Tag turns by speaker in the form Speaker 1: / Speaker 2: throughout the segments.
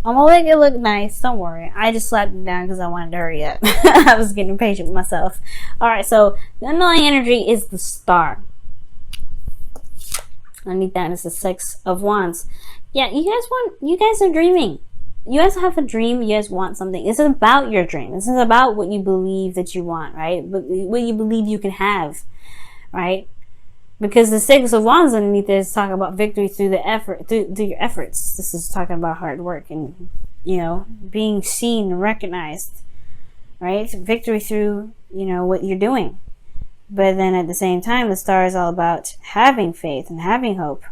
Speaker 1: I'm gonna make it look nice. Don't worry. I just slapped it down because I wanted to hurry up. I was getting impatient with myself. Alright, so the underlying energy is the Star. Underneath that is the Six of Wands. Yeah, you guys are dreaming. You guys have a dream. You guys want something. This is about your dream. This is about what you believe that you want, right? What you believe you can have, right? Because the Six of Wands underneath this is talking about victory through the effort, through your efforts. This is talking about hard work and, being seen and recognized, right? Victory through, what you're doing. But then at the same time, the Star is all about having faith and having hope.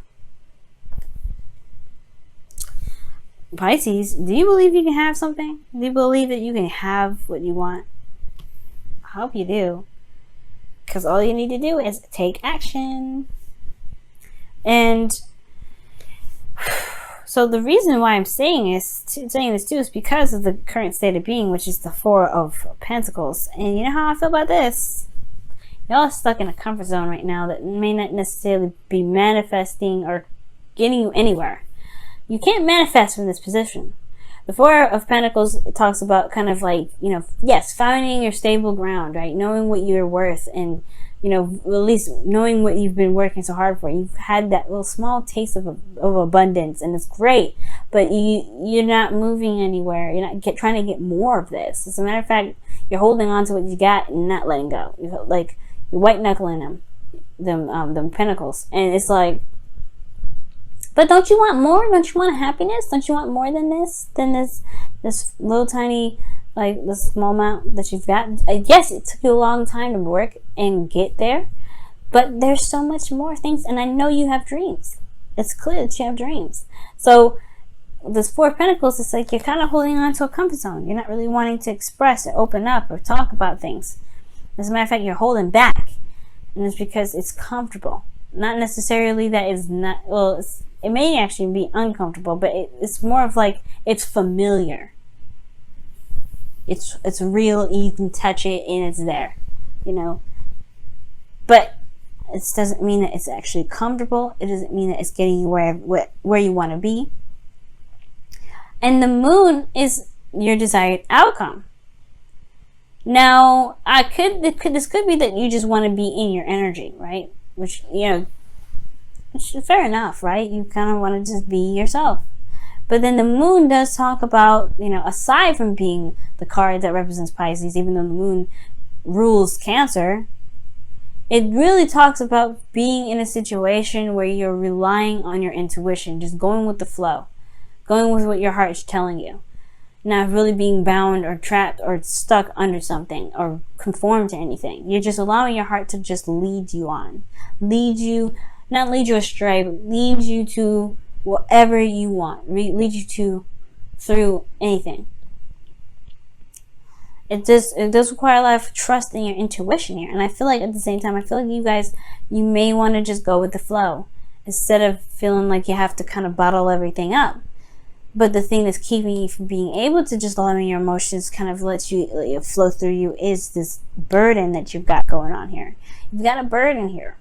Speaker 1: Pisces, do you believe you can have something? Do you believe that you can have what you want? I hope you do. Because all you need to do is take action. And so the reason why I'm saying this too is because of the current state of being, which is the Four of Pentacles. And you know how I feel about this? Y'all are stuck in a comfort zone right now that may not necessarily be manifesting or getting you anywhere. You can't manifest from this position. The Four of Pentacles talks about kind of like, yes, finding your stable ground, right? Knowing what you're worth and, at least knowing what you've been working so hard for. You've had that little small taste of abundance, and it's great, but you're not moving anywhere. You're not trying to get more of this. As a matter of fact, you're holding on to what you got and not letting go. You're white knuckling them pentacles. And it's like, but don't you want more? Don't you want happiness? Don't you want more than this? Than this little tiny, this small amount that you've got? Yes, it took you a long time to work and get there, but there's so much more things. And I know you have dreams. It's clear that you have dreams. So this Four of Pentacles is like you're kind of holding on to a comfort zone. You're not really wanting to express or open up or talk about things. As a matter of fact, you're holding back, and it's because it's comfortable. Not necessarily that it's not. Well, it may actually be uncomfortable, but it's more of like it's familiar. It's real. You can touch it, and it's there, But it doesn't mean that it's actually comfortable. It doesn't mean that it's getting you where you want to be. And the Moon is your desired outcome. Now, this could be that you just want to be in your energy, right? Which is fair enough, right? You kind of want to just be yourself. But then the Moon does talk about, aside from being the card that represents Pisces, even though the Moon rules Cancer, it really talks about being in a situation where you're relying on your intuition, just going with the flow, going with what your heart is telling you. Not really being bound or trapped or stuck under something or conform to anything. You're just allowing your heart to just lead you on. Not lead you astray, but lead you to whatever you want. Lead you to through anything. It does require a lot of trust in your intuition here. And I feel like at the same time, you may want to just go with the flow instead of feeling like you have to kind of bottle everything up. But the thing that's keeping you from being able to just allowing your emotions kind of let you flow through you is this burden that you've got going on here. You've got a burden here.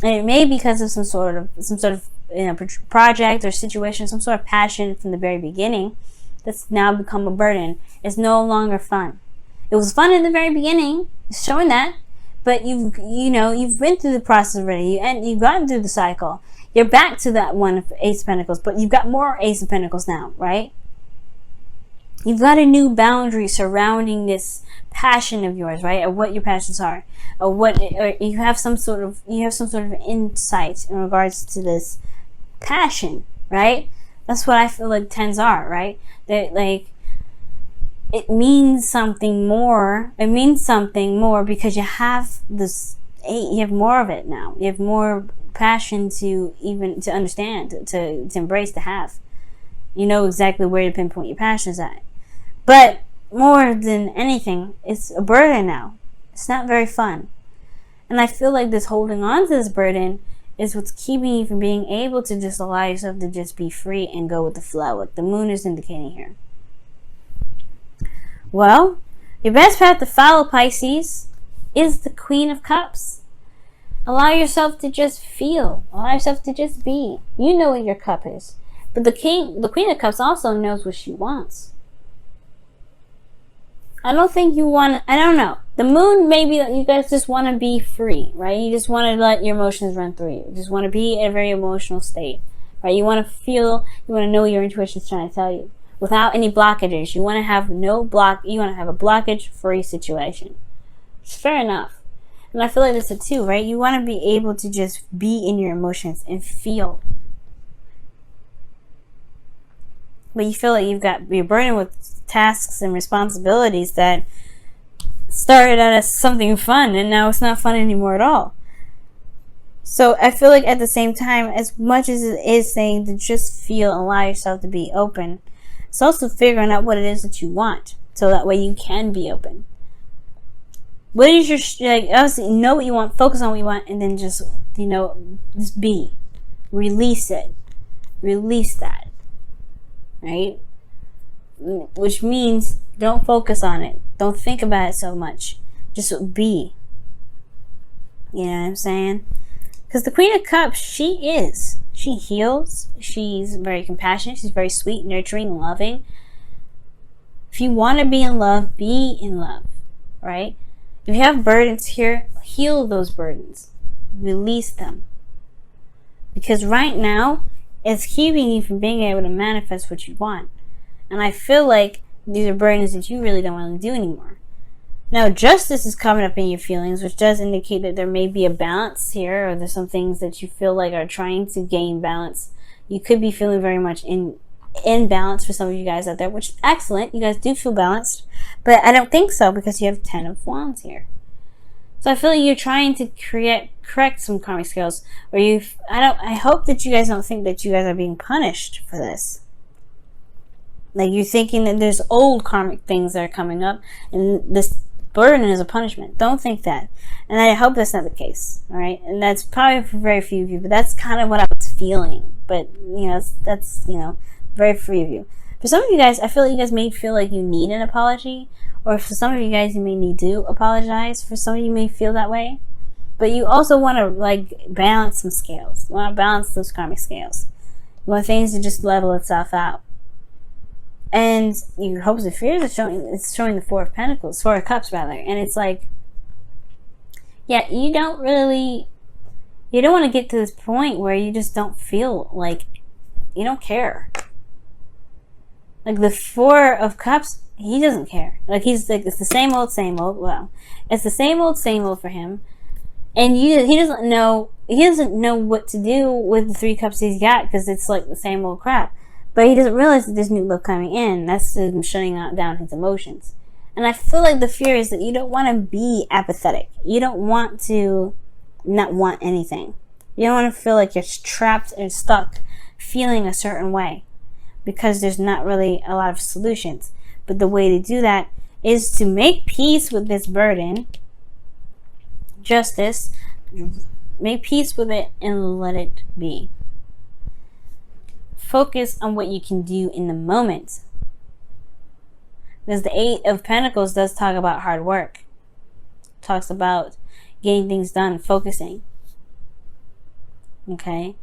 Speaker 1: And it may be because of some sort of project or situation, some sort of passion from the very beginning that's now become a burden. It's no longer fun. It was fun in the very beginning, it's showing that, but you've been through the process already, and you've gotten through the cycle. You're back to that one of Ace of Pentacles, but you've got more Ace of Pentacles now, right? You've got a new boundary surrounding this passion of yours, right? Of what your passions are, or you have some sort of insight in regards to this passion, right? That's what I feel like tens are, right? That it means something more. It means something more because you have this. You have more of it now. You have more passion to understand, to embrace, to have. You know exactly where to pinpoint your passions at. But more than anything, it's a burden now. It's not very fun. And I feel like this holding on to this burden is what's keeping you from being able to just allow yourself to just be free and go with the flow, like the Moon is indicating here. Well, your best path to follow, Pisces, is the Queen of Cups. Allow yourself to just feel. Allow yourself to just be. You know what your cup is. But the Queen of Cups also knows what she wants. I don't think you want, I don't know. The moon, maybe that you guys just want to be free, right? You just want to let your emotions run through you. You just want to be in a very emotional state, right? You want to feel, you want to know what your intuition's trying to tell you without any blockages. You want to have no block, you want to have a blockage-free situation. It's fair enough. And I feel like this too, right? You want to be able to just be in your emotions and feel. But you feel like you're burdened with tasks and responsibilities that started out as something fun and now it's not fun anymore at all. So I feel like at the same time, as much as it is saying to just feel and allow yourself to be open, it's also figuring out what it is that you want so that way you can be open. What is your, like, obviously know what you want, focus on what you want, and then just, just be. Release it. Release that. Right? Which means don't focus on it. Don't think about it so much. Just be. You know what I'm saying? Because the Queen of Cups, she heals. She's very compassionate. She's very sweet, nurturing, loving. If you want to be in love, be in love. Right? If you have burdens here, heal those burdens. Release them. Because right now, it's keeping you from being able to manifest what you want. And I feel like these are burdens that you really don't want to do anymore. Now, justice is coming up in your feelings, which does indicate that there may be a balance here, or there's some things that you feel like are trying to gain balance. You could be feeling very much in balance for some of you guys out there, which is excellent. You guys do feel balanced. But I don't think so, because you have 10 of Wands here. So I feel like you're trying to correct some karmic scales, or I hope that you guys don't think that you guys are being punished for this. Like, you're thinking that there's old karmic things that are coming up, and this burden is a punishment. Don't think that. And I hope that's not the case. All right? And that's probably for very few of you, but that's kind of what I was feeling. But, that's very few of you. For some of you guys, I feel like you guys may feel like you need an apology, or for some of you guys, you may need to apologize. For some of you may feel that way. But you also want to, balance some scales. You want to balance those karmic scales. You want things to just level itself out. And your hopes and fears are showing the Four of Cups, and it's like, yeah, you don't want to get to this point where you just don't feel like you don't care. Like the Four of Cups, he doesn't care. Like, he's like, it's the same old. Well, it's the same old for him, and he doesn't know what to do with the Three Cups he's got, because it's like the same old crap. But he doesn't realize that there's new love coming in. That's him shutting down his emotions. And I feel like the fear is that you don't want to be apathetic. You don't want to not want anything. You don't want to feel like you're trapped and stuck feeling a certain way, because there's not really a lot of solutions. But the way to do that is to make peace with this burden. Justice. Make peace with it and let it be. Focus on what you can do in the moment. Because the Eight of Pentacles does talk about hard work. Talks about getting things done, focusing. Okay?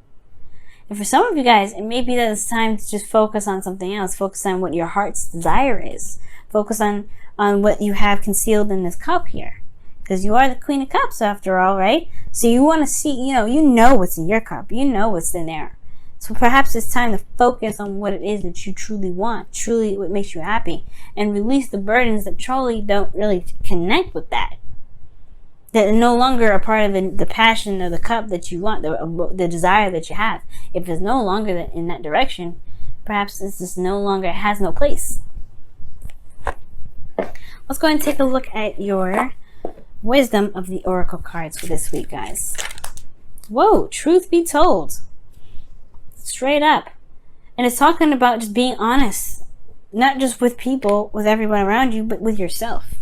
Speaker 1: And for some of you guys, it may be that it's time to just focus on something else. Focus on what your heart's desire is. Focus on what you have concealed in this cup here. Because you are the Queen of Cups after all, right? So you want to see, you know what's in your cup. You know what's in there. So perhaps it's time to focus on what it is that you truly want, truly what makes you happy, and release the burdens that truly don't really connect with that. That are no longer a part of the passion or the cup that you want, the desire that you have. If it's no longer in that direction, perhaps it's just it has no place. Let's go ahead and take a look at your wisdom of the Oracle cards for this week, guys. Whoa, truth be told. Straight up. And it's talking about just being honest, not just with people, with everyone around you, but with yourself.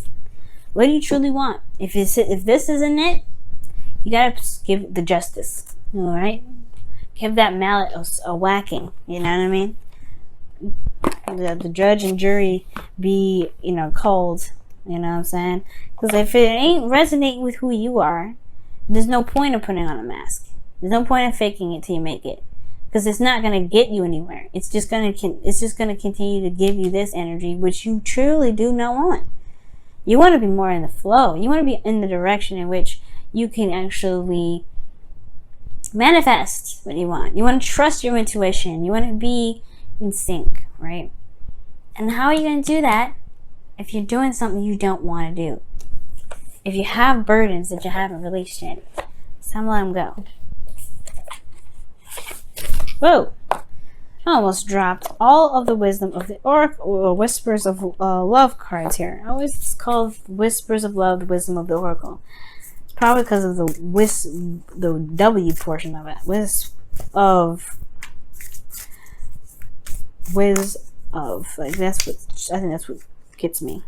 Speaker 1: What do you truly want? If this isn't it, you gotta give the justice. All right, give that mallet a whacking. You know what I mean? The judge and jury be called. You know what I'm saying? Because if it ain't resonating with who you are, there's no point of putting on a mask. There's no point in faking it till you make it. because it's not going to get you anywhere. It's just going to continue to give you this energy, which you truly do not want. You want to be more in the flow. You want to be in the direction in which you can actually manifest what you want. You want to trust your intuition. You want to be in sync, right? And how are you going to do that if you're doing something you don't want to do? If you have burdens that you haven't released yet, it's time to let them go. Whoa! I almost dropped all of the wisdom of the Oracle, or Whispers of Love cards here. I always call Whispers of Love the wisdom of the Oracle. It's probably because of the W portion of it. Like that's what I think that's what gets me.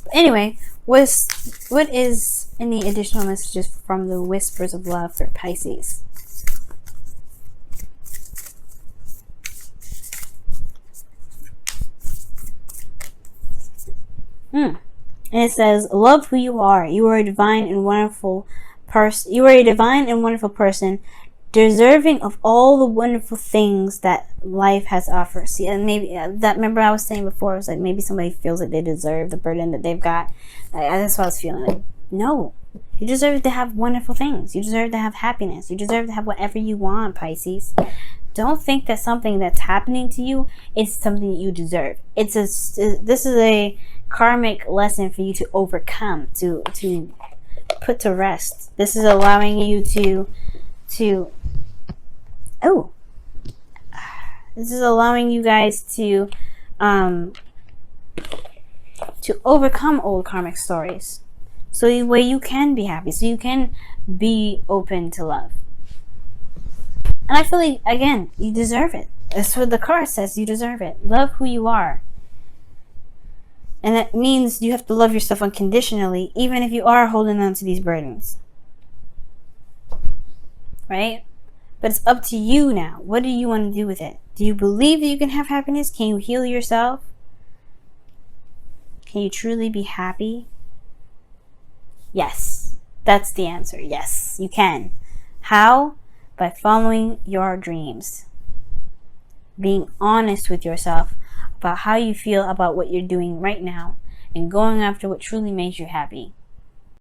Speaker 1: But anyway, what is any additional messages from the Whispers of Love for Pisces? And it says, love who you are. You are a divine and wonderful person. You are a divine and wonderful person, deserving of all the wonderful things that life has offered. See, and maybe that, remember I was saying before, it was like maybe somebody feels like they deserve the burden that they've got. That's what I was feeling. Like, no, you deserve to have wonderful things. You deserve to have happiness. You deserve to have whatever you want, Pisces. Don't think that something that's happening to you is something that you deserve. This is a karmic lesson for you to overcome, to put to rest. This is allowing you this is allowing you guys to overcome old karmic stories, so the way you can be happy, so you can be open to love. And I feel like, again, you deserve it. That's what the card says. You deserve it. Love who you are. And that means you have to love yourself unconditionally, even if you are holding on to these burdens. Right? But it's up to you now. What do you want to do with it? Do you believe that you can have happiness? Can you heal yourself? Can you truly be happy? Yes. That's the answer. Yes, you can. How? By following your dreams. Being honest with yourself about how you feel about what you're doing right now, and going after what truly makes you happy.